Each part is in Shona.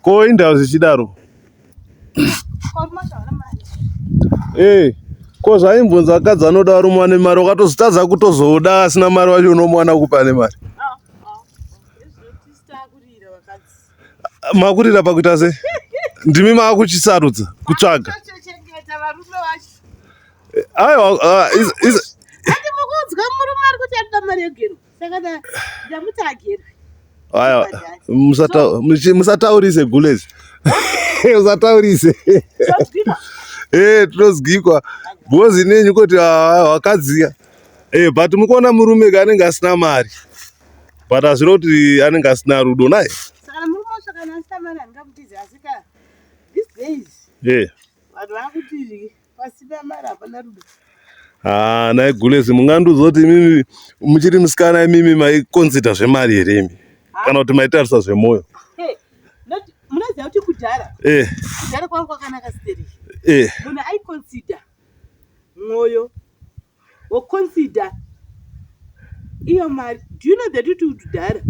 Koinda zvichidaro. Ko zvaimbonza akadzi anoda varume vane mari wakatozotadza kutozoda asina mari wacho unomwana kupa ne mari. Makurira pakuita se? Ndimi makuchisarudza kutsvaga. Aiwa musataurise Gulezi. Musataurise. Tinozgikwa. Bozi nenyu kuti wakadziya. But mukuona murume anenge asina mari. But azvino kuti anenge asina rudo naye. Saka murume usakana asina mari angamutiza asika. These days. Vanhu vakuti pasina mari hapana rudo. Naye Gulezi munganduzoti mimi muchiri musikana mimi maikonzida zvemari here imi. Kana kuti maitarisa zvemwoyo. Munoziva kuti kudhara. Kudhara kwangu kwakanaka siteri. Munhu aiconsider mwoyo. Woconsider iyo mari. Do you know that kuti kudhara?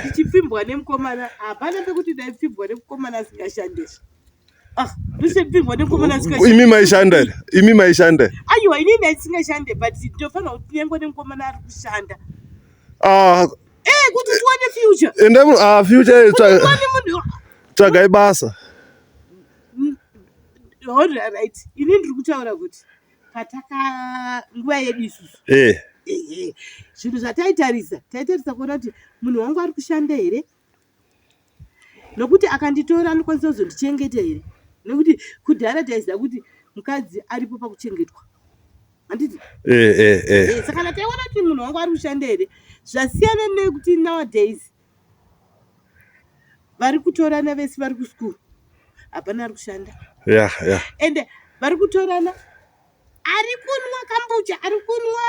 Tichipfimbwa nemukomana hapana pekuti ndaipfimbwa nemukomana asingashande. Imi maishanda. Aiwa inini ndisingashande but ndofanira kuti nyangwe nemukomana ari kushanda. Kuti tiwane future. Future tsvagai basa. Alright. Inini ndiri kutaura kuti pataka nguva yedu isusu. Zvinhu zvataitarisa kuona kuti munhu wangu ari kushanda here, nokuti akanditora anokwanisa kuzondichengeta here, nokuti kudhara taiziva kuti mukadzi aripo pakuchengetwa. Handiti? Saka taiona kuti munhu wangu ari kushanda here, zvasiyana nekuti nowadays vari kutorana vese vari kuskuru hapana ari kushanda. Ende vari kutorana ari kunwa kambucha, ari kunwa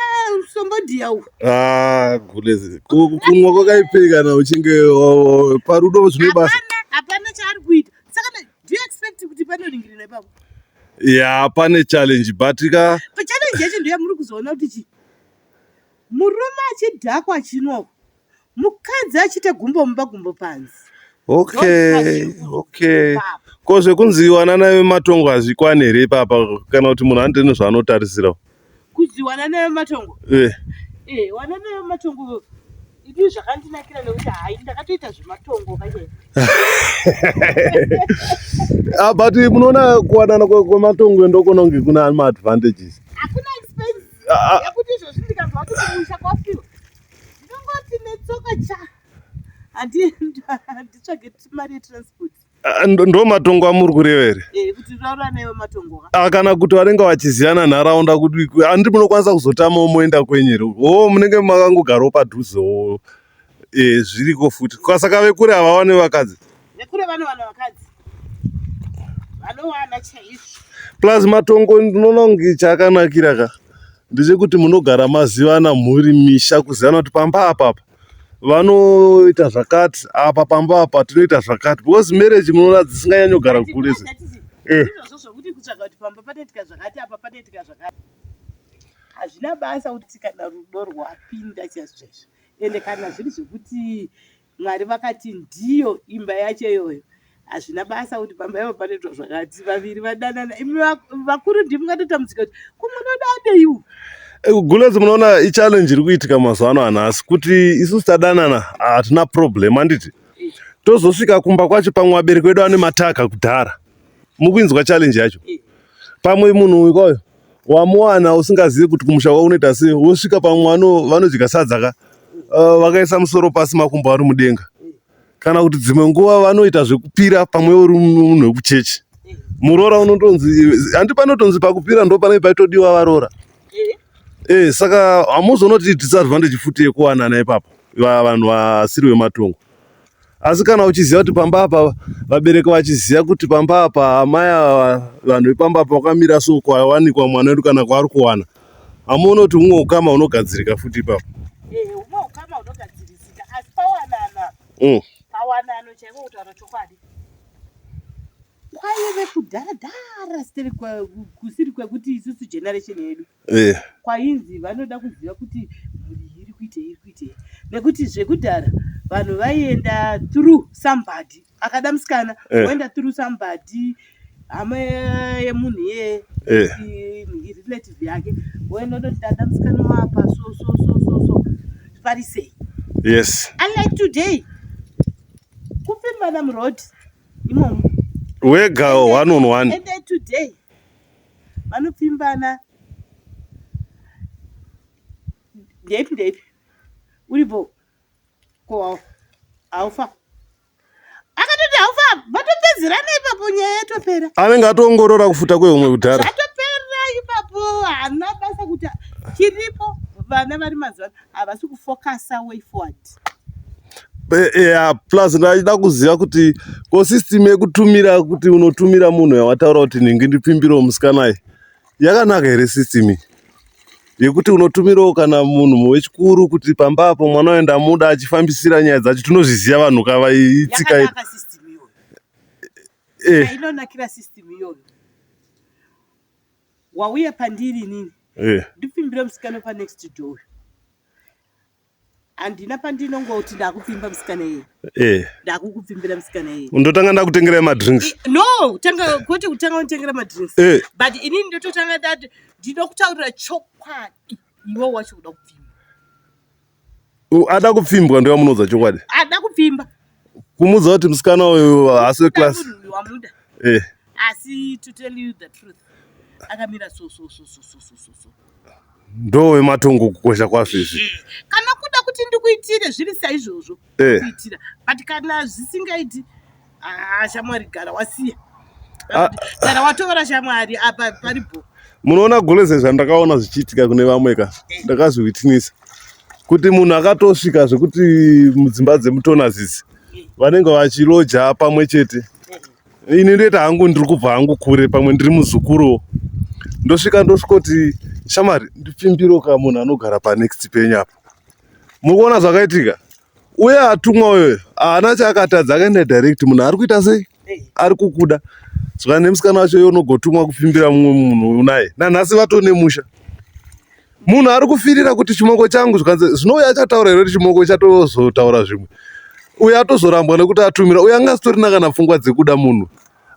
sombodiya. Gulezi kunwa kwakaipeka na uchinge parudo zvine basa. Hapana chaari kuita. Saka do you expect kuti panoringirira ipapo? Pane challenge but challenge yacho ndoya muri kuzoona kuti chi murume achidhakwa chinoko, mukadzi achiita gumbo panzi. Ko zvekunziwana naye matongo hazvikwani here ipapa kana kuti munhu andine zvaanotarisirawo? Kuziwana naye matongo? Wana naye matongo ini zvakandinakira nekuti hai ndakatoita zvematongo kanye. But munoona kuwanana kwematongo ndokona kunge kuna maadvantages. Hakuna expense yekuti izvozvi ndikabva kuti kumusha kwafiwa ndingoti netsoka cha handitsvage mari yetransport. Ndo matongo amuri kureva here? Kuti raura nayo matongo. Kana kuti vanenge vachiziyana nharaunda kuti handi munokwanisa kuzotamawo moenda kwenyere. Munenge makangogarawo padhuzewo. Zviriko futi. Saka vekure havawane vakadzi. Vekure vanowana vakadzi. Vanowana chaizvo. Plus matongo ndinoona kunge chakanakira ndechekuti munogara mazivana mhuri misha kuzivana kuti pamba apapa vanoita zvakati, apa pamba apa tinoita zvakati, because marriage munoona dzisinganyanyogara kure. Izvozvo zvokuti kutsvaga kuti pamba panoitika zvakati apa panoitika zvakati hazvina basa kuti kana rudo rwapinda chaizvo. Ende kana zviri zvekuti Mwari vakati ndiyo imba yacho iyoyo, hazvina basa kuti pamba ipo panoitwa zvakati, vaviri vadanana. Imi vakuru ndimi mungatotambudzika kuti kumunodadeiwo. Gulezi munoona ichallenge iri kuitika mazuva ano hanhasi kuti isusu tadanana hatina problem handiti. Tozosvika kumba kwacho pamwe vabereki vedu vane mataka kudhara. Mukuinzwa challenge yacho. Pamwe munhu ikoyo wamuwana usingazivi kuti kumusha kwako unoita sei, wosvika pamwe vanodya sadza vakaisa musoro pasi makumbo ari mudenga. Kana kuti dzimwe nguva vanoita zvekupira pamwe uri munhu wekuchechi. Muroora unondonzi handi panotonzi pakupira ndo panenge paitodiwa varoora. Saka hamuzonoti disadvantage futi yekuwanana ipapo vanhu vasiri vematongo. Asi kana uchiziva kuti pamba apa vabereki vachiziva kuti pamba apa amai ava vanhu vepamba apa vakamira so kwawanikwa mwana wedu kana kwaari kuwana, hamuoni kuti humwe ukama hunogadzirika futi ipapo. Humwe ukama hunogadzirisika asi pawanana. Pawanano chaivo kutaura chokwadi. Kwaive kudhara siteri kusiri kwekuti isusu generation yedu. Kwainzi vanoda kuziva kuti mhuri iri kuitei nekuti zvekudhara vanhu vaienda through somebody. Akada musikana oenda through somebody, hama yemunhu iye relative yake oenda ndoti dada musikana wapa so parisei. Yes. Unlike today kupfimbana muroad imomo wega one on one. And then today vanopfimbana ndeipi uripo ko haufa akatoti haufa vatopedzerana ipapo, nyaya yatopera. Anenge atoongorora kufuta kweumwe kudhara Zvatopera ipapo, hana basa kuti chiripo. Vana vari mazuva havasi kufokasa way forward. Plus ndaida kuziva kuti ko system yekutumira kuti unotumira munhu yawataura kuti ningi ndipfimbiro musikanayi yakanaka here system yekuti unotumirawo kana munhu wechikuru kuti pambapo mwana waenda muda achifambisira nyaya dzacho. Tinozviziva vanhu kavaitsika Yakanaka system iyoyo. Inonakira system iyoyo. Wauya pandiri inini ndipfimbire musikana panext door, handina pandinongoti ndakupfimba musikana iye, ndakukupfimbira musikana iye, ndotanga ndakutengera madrinks. No, kwete kutanga unditengera madrinks, but inini ndototanga ndati ndinokutaurira chokwadi, iwe wacho uda kupfimba. Ada kupfimbwa ndiwa munodza chokwadi. Ada kupfimba kumudza kuti musikana uyu hasi weclass wamuda. Asi to tell you the truth, akamira so ndowe matongo kukosha kwazvo izvi. Kana kuda kuti ndikuitire zviri saizvozvo kuitira, but kana zvisingaiti shamwari gara wasiya, gara watovara shamwari apa paripo. Munoona golese zvandakaona zvichiitika kune vamwe ka ndakazviwitinisa kuti munhu akatosvika zvekuti mudzimba dzemutonazisi vanenge vachiloja pamwe chete. Ini ndoita hangu ndiri kubva hangu kure, pamwe ndiri muzukuru, ndosvika ndosvikoti shamari ndipfimbiro ka munhu anogara panext penyu apo. Mukuona zvakaitika, uye atumwa uyo haana chaakatadza, akaenda direct munhu ari kuita sei, ari kukuda. Saka nemusikana wacho iye unogotumwa kupfimbira mumwe munhu unaye, nanhasi vatone musha. Munhu ari kufirira kuti chimoko changu zvikanzi zvinouya achataura here kuti chimoko chatozotaura zvimwe. Uyu atozorambwa nekuti atumira, uyu anga asitorina kana pfungwa dzekuda munhu.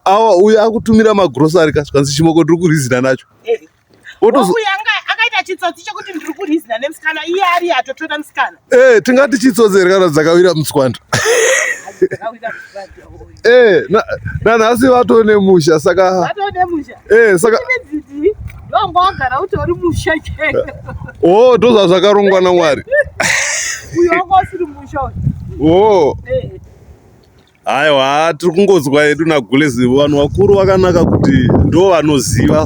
Awa uyu akutumira magrosari ka zvikanzi chimoko ndiri kurizina nacho. Uyu akaita chitsotsi chekuti ndiri kurizina nemusikana, iye ari atotora musikana. Tingati chitsotsi here kana dzakawira mutswanda. Nanhasi vatone musha, saka vatone musha. Saka ndongogara utori musha chete. Ndozva zvakarongwa naMwari. Uyu wanga usiri musha. Aiwa, tiri kungodzwa hedu naGulezi. Vanhu vakuru vakanaka kuti ndo vanoziva,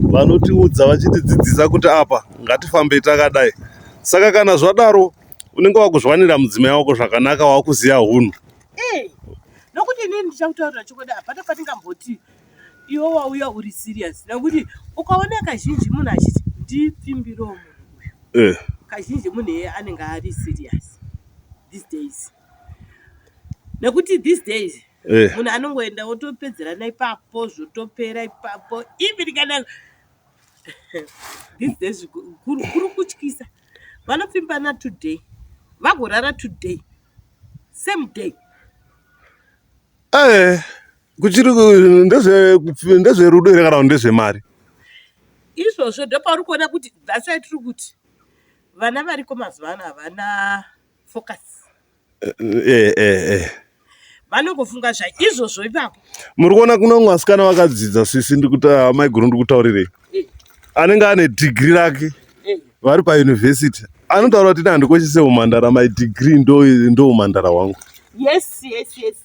vanotiudza vachitidzidzisa kuti apa ngatifambe takadai. Saka kana zvadaro unenge wakuzvanira mudzimai wako zvakanaka, wakuziya hunhu. Nokuti inini ndichakutaurira chokwadi apana patingamboti iwe wauya uri serious, nekuti ukaona kazhinji munhu achiti ndipfimbiro munhu uyu, kazhinji munhu iye anenge ari serious these days. Nekuti these days munhu anongoenda wotopedzerana ipapo, zvotopera ipapo. Even kana these days kuri kutyisa, vanopfimbana today vagorara today same day. Kuchiri ndezverudo here kana ndezvemari? Izvozvo ndopauri kuona kuti that's why tiri kuti vana variko mazuva ano havana focus. Vanongofunga izvozvo ipapo. Muri kuona kuna umwe asikana vakadzidza sisi maiguru ndikutaurirei, anenge ane dhigiri rake, vari payunivhesiti, anotaura kuti handikoshese umhandara, maidhigiri ndo umhandara hwangu. Yes.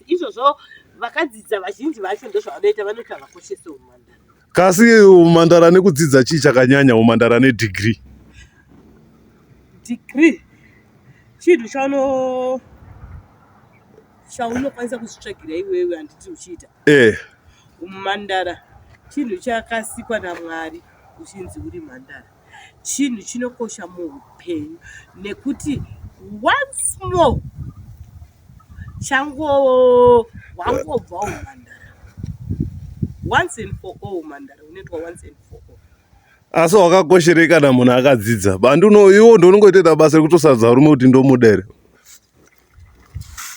Izvozvo vakadzidza vazhinji vacho ndozvavanoita, vanoti havakoshese umhandara. Kasi umhandara nekudzidza chii chakanyanya, umhandara nedhigiri? Dhigiri chinhu chaunokwanisa kuzvitsvagira iwewe, handiti uchiita. Umhandara chinhu chakasikwa naMwari uchinzi uri mhandara, chinhu chinokosha muupenyu, nekuti once more wangobva umhandara, once and for all umhandara unoitwa once and for all. asi wakakosherei kana munhu akadzidza iwo ndo unongoitoita basa rekutosadza rume kuti ndomuda here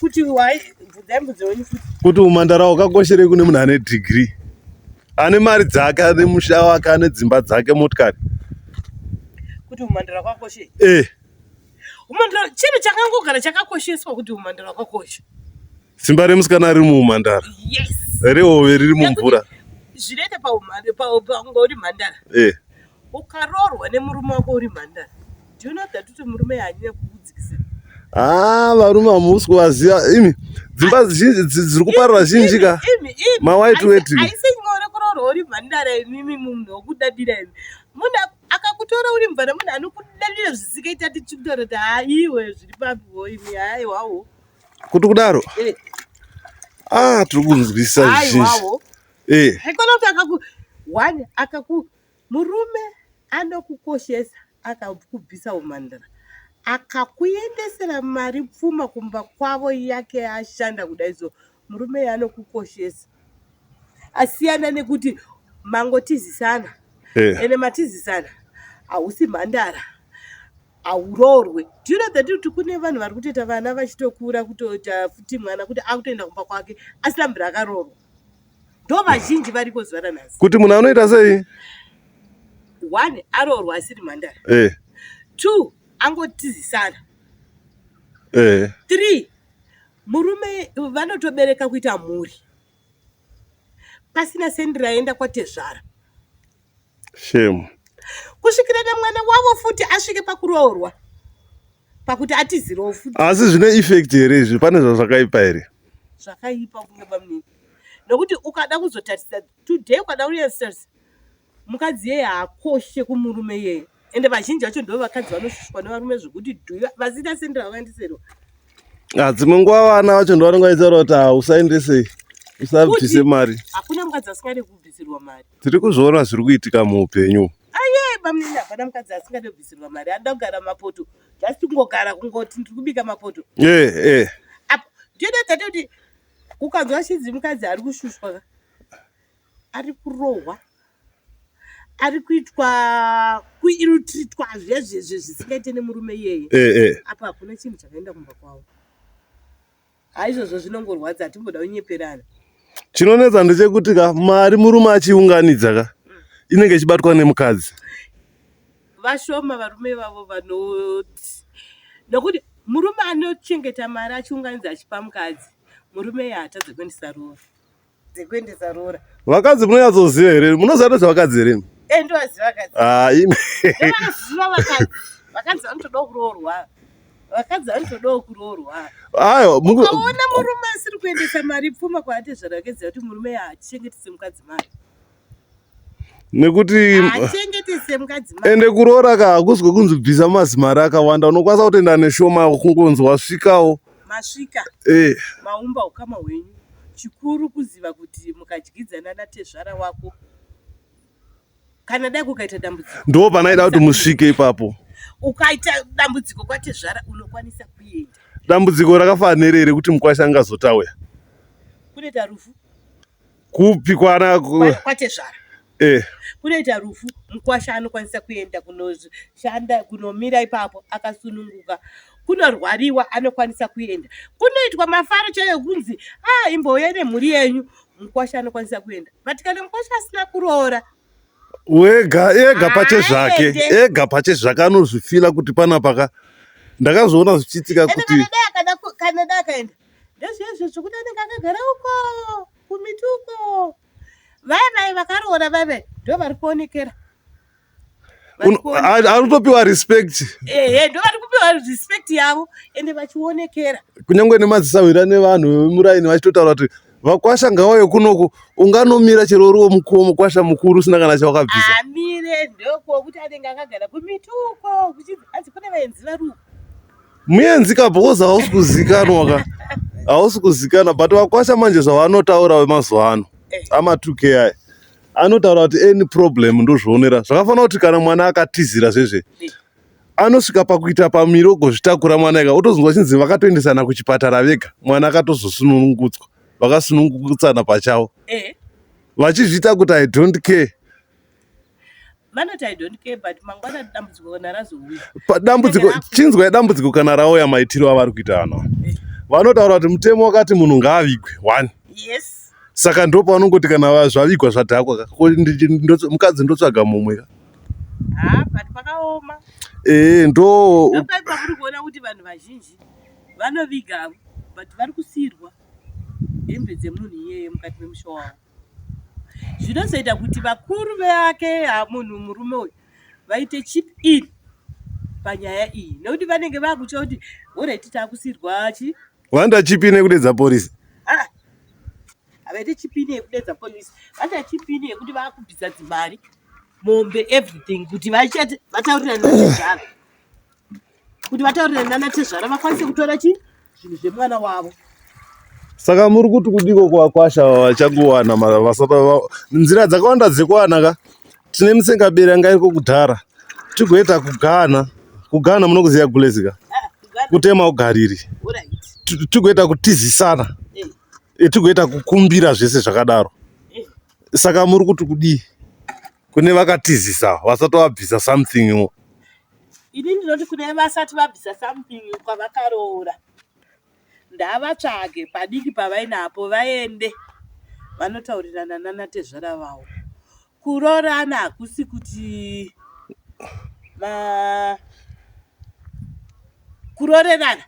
kuti bvunzai mbudzi wenyu futi kuti umhandara wakakosherei kune munhu ane dhigiri ane mari dzake ane musha wake ane dzimba dzake motikari kuti umhandara kwakoshe umhandara chinhu chakangogara chakakosheswa kuti umhandara kwakosha simba remusikana riri muumhandara rehove riri mumvura zvinoita paungori mhandara ukaroorwa nemurume wako uri mhandara ndinoda kuti murume yaanyanya kukudzikisira varume hamusi kuvaziva imi dzimba dziri kuparira zhinji ka mawaiti weti haisi nyore kuroorwa uri mhandara imimi munhu wokudadira imi munhu akakutora uri mvana munhu anokudadira zvisikaita tichikutaura kuti iwe zviri papo imi haiwawo kuti kudaro tiri kunzwisisa zvizhinji murume anokukoshesa akakubvisa umhandara akakuendesera mari pfuma kumba kwavo yake ashanda kudai so murume yaanokukoshesa asiyana nekuti mangotizisana ene matizisana hausi mhandara hauroorwe ndinoda kuti kune vanhu vari kutoita vana vachitokura kutoita futi mwana kuti akutoenda kumba kwake asina mbiri akaroorwa ndo vazhinji varipo zuva ranhasi kuti munhu anoita sei 1 aroorwa asiri mhandara 2 angotizisana 3 murume vanotobereka kuita mhuri pasina sendi raenda kwatezvara shame kusvikira nemwana wavo futi asvike pakuroorwa pakuti atizirewo futi asi zvine effect here izvi pane zvazvakaipa here zvakaipa kunge bamunini nokuti ukada kuzotarisa today ukada kuretarisa mukadzi yeye haakoshe kumurume yeye ende vazhinji vacho ndo vakadzi vanoshushwa nevarume zvokuti dhuyo vasina sendi ravaendeserwa dzimwe nguva vana vacho ndo vanonge vaitaura kuti usaendesei usabvise mari hakuna mukadzi asingade kubvisirwa mari tiri kuzviona zviri kuitika muupenyu bamunini hapana mukadzi asingade kubvisirwa mari anoda kugara mapoto just kungogara kungoti ndiri kubika mapoto apo ndinodzati kuti ukanzwa chinzi mukadzi ari kushushwa ari kurohwa ari kuitwa kuirutritwa zvezvezve zvisingaite nemurume iyeye apa hakuna chinhu chakaenda kumba kwavo haizvozvo zvinongorwadza hatimboda kunyeperana chinonetsa ndechekuti ka mari murume achiunganidza ka inenge ichibatwa nemukadzi vashoma varume vavo vanoti nokuti murume anochengeta mari achiunganidza achipa mukadzi murume iye hatadze kuendesa rora vakadzi munonyatsoziva here munoziva nezvavakadzi here ndovaziva vakadzi vanotodawo kuroorwa vakadzi vanotodawo kuroorwa ukaona murume asiri kuendesa mari pfuma kwaatezvara vakeziva kuti murume haachengetese mukadzi mari nekuti ende kuroora ka hakuzwe kunzi bvisa mazimari akawanda unokwanisa kutoenda neshoma kungonzi wasvikawo masvika maumba ukama hwenyu chikuru kuziva kuti mukadyidzana natezvara wako kana dai kukaita dambudziko ndo panaida kuti musvike ipapo ukaita dambudziko kwatezvara unokwanisa kuenda dambudziko rakafanira here kuti mukwasha angazotauya kunoita rufu kupi kwatezvara kunoita rufu mukwasha anokwanisa kuenda kunoshanda kunomira ipapo akasununguka kunorwariwa anokwanisa kuenda kunoitwa mafaro chaiyo kunzi imbouya nemhuri yenyu mukwasha anokwanisa kuenda but kana mukwasha asina kuroora ega pache zvake anozvifila kuti pana paka ndakazviona zvichiitika kuti kana dai akaenda ndezvezvo zvokuti anenge akagara uko kumituko vai vakaroora vai ndo vari kuonekera anotopiwa respect ndo vari kupiwa respect yavo ende vachionekera kunyange nemadzisawira nevanhu vemuraini vachitotaura kuti vakwasha ngauye kunoku unganomira chero uriwo mukwasha mukuru usina kana chawakabvisa amire ndokokuti anenge akagara kumituko kuchizi kune vaenzi varuko muenzi kabhokozi hausi kuzikanwa hausi kuzikana but vakwasha manje zvavanotaura wemazuva ano ama2k aya anotaura kuti any problem ndozvionera zvakafanira kuti kana mwana akatizira zvezve anosvika pakuita pamiro ugozvitakura mwana ega otozonzwa chinzi vakatoendesana kuchipatara vega mwana akatozosunungutswa vakasunungutsana pachavo vachizviita kuti I don't care vanoti I don't care but mangwana dambudziko kana razouya. Dambudziko chinzwa dambudziko kana rauya maitiro avari kuita ana. Vanotaura kuti mutemo wakati munhu ngaavigwe 1. Yes. Saka ndo pavanongoti kana zvavigwa zvadhakwa mukadzi ndotsvaga mumwe ka. But pakaoma. Ndo paipa kuri kuona kuti vanhu vazhinji vanoviga but vari kusirwa hembe dzemunhu iyeye mukati memusha wavo. Zvinozoita kuti vakuru vake munhu murume uyu vaite chip in panyaya iyi nekuti vanenge vakucha kuti oraiti taakusirwa chi vanda chip in yekudedza polisi. Havaite chip in yekudedza polisi, vanda chip in yekuti vakubvisa dzimari mombe everything kuti vataurirane natezvara kuti vataurirane natezvara vakwanise kutora chi zvinhu zvemwana wavo. Saka muri kuti kudiko kwakwasha vachangowana nzira dzakawanda dzekuwana ka. Tine musengaberanga iriko kudhara tigoita kugana munokuziya gulezika kutema ugariri tigoita kutizisana tigoita kukumbira zvese zvakadaro. Saka muri kuti kudii kune vakatizisa vasati vabvisa something mo. Ini ndinoti kune vasati vabvisa something kwavakaroora ndavatsvage padiki pavainapo vaende vanotaurirana nanatezvara vavo. Kuroorana hakusi kuti kurorerana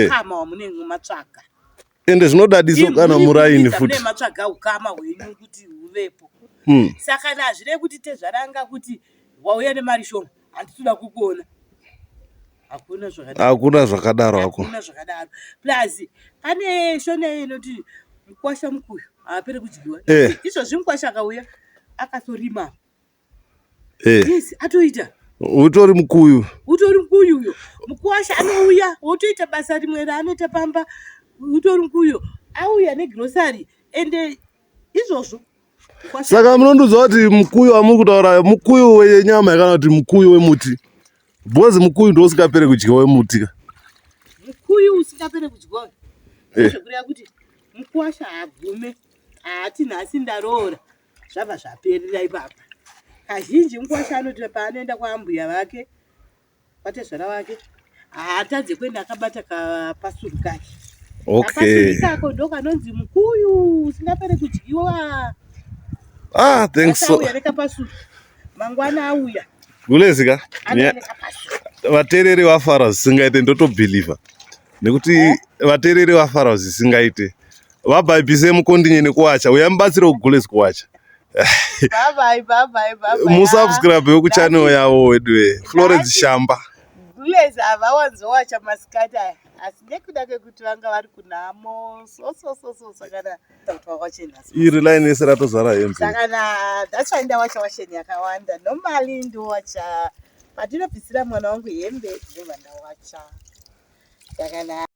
ukama hwamunenge matsvaga ende zvinodadiso kana muraini futi matsvaga ukama hwenyu kuti huvepo. Saka nazvire kuti tezvaranga kuti wauya nemari shoma handitoda kukuona. Hakuna zvakadaro. Plus pane shone inoti mukwasha mukuyu haapere kudyiwa. Izvozvi mukwasha akauya akatorima. Yes, atoita. Utori mukuyu uyo. Mukwasha anouya wotoita basa rimwe raanoita pamba. Utori mukuyu auya negrocery ende izvozvo. Saka munondudzwa kuti mukuyu amuri kutaura mukuyu wenyama kana kuti mukuyu wemuti. Bhozi mukuyu ndo usingapere kudyiwa wemuti ka. Mukuyu usingapere kudyiwa. Zvokureva kuti mukwasha haabvume haati nhasi ndaroora zvabva zvaperera ipapa. Kazhinji mukwasha anoti paanoenda kwaambuya vake kwatezvara wake haatadze kuenda akabata kapasuru kake. Kapasuru ikako ndo kanonzi mukuyu usingapere kudyiwa. Thanks so. Auya nekapasuru mangwana auya gulezika vateereri vafara zvisingaite ndotobhilivha nekuti vateereri vafara zvisingaite vabhaibhise mukondinye nekuwacha uya mubatsire kugulezi kuwacha. Musubscribe wekuchannel yavo wedu Florence Shamba. Gulezi havawanzowacha masikati aya asi nekuda kwekuti vanga vari kunhamo sakana iri line yese ratozara hembe. Sakana that's why ndawacha washeni yakawanda. Normally ndowacha patinobvisira mwana wangu hembe ndobva ndawacha. Sakana